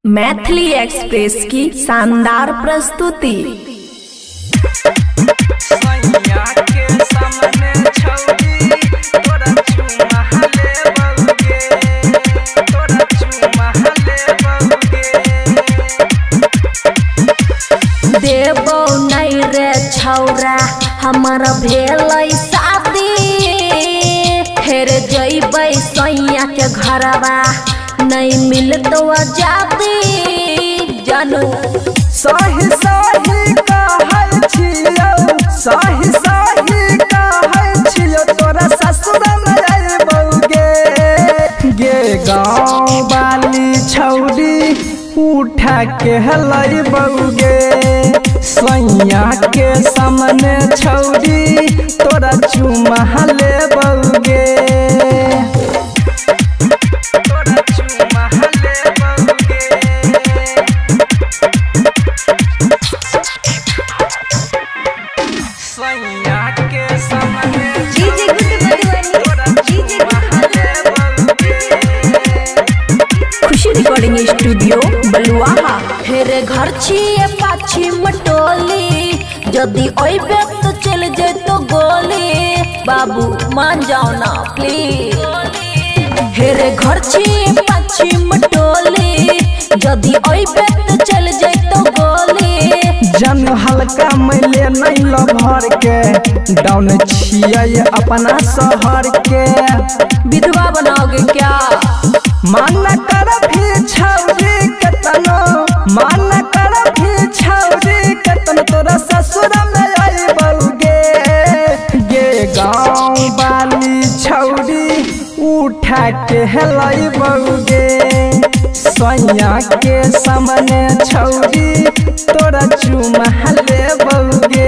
Maithili express की शानदार प्रस्तुति। देबो नहीं रे छौरा हमर भेलै शादी, फेर जइबै सैया के घरवा नहीं मिलतो आजादी। जानू सही सही कहै छियौ, सही सही कहै छियौ, तोरा ससुर में अइबौ गे गाँव वाली छौरी उठा के लइबौ गे। सैया के सामने छौरी तोरा चुमा लेबौ गे। खुशी रिकॉर्डिंग स्टूडियो बलुआहा। फेर घर छिए पश्चिम टोली, जदि अइबे तो चल जइतो गोली। बाबू मान जाओ ना प्लीज। फेर घर छिए पश्चिम टोली, जदि अइबे तो चल जइतो गोली। जन हल्का मैले नहीं लभर के, डाउन छिए अपना शहर के। विधवा बनाओगे क्या? माना कर भी छौरी केतनो, माना कर भी छौरी केतनो, तोरा ससुर में अइबौ गे गाँव वाली छौरी उठा के लइबौ गे। सैया के सामने छौरी तोरा चुमा लेबौ गे।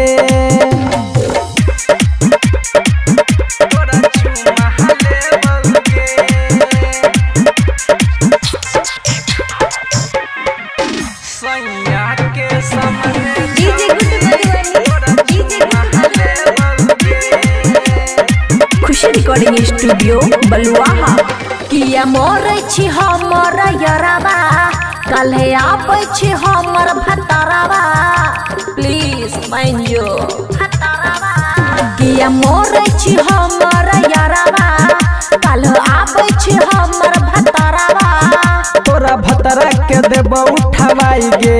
खुशी रिकॉर्डिंग स्टूडियो बलुआहा। किया मोरे छी हमर यरबा, कल्हे आबै छी हमर भतरबा। प्लीज मान जो भतरबा। किया मोरे छी हमर यरबा, कल्हे आबै छी हमर भतरबा। तोरा भतरा के देबो उठवाई गे,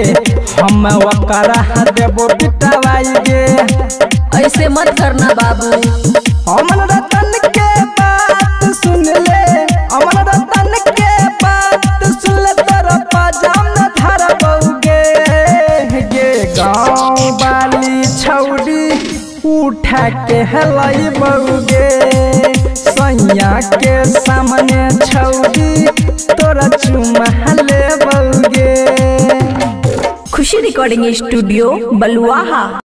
हम ओकरा देबो पिटवाई गे। ऐसे मत करना बाबू। अमन रतन के बात सुन ले, अमन रतन के बात सुन ले, तोरा पाजाम न धरबौ गे गाँव वाली छौरी उठा के लइबौ गे। सैया के सामने छौरी तोरा चुमा लेबौ गे। खुशी रिकॉर्डिंग स्टूडियो बलुआहा।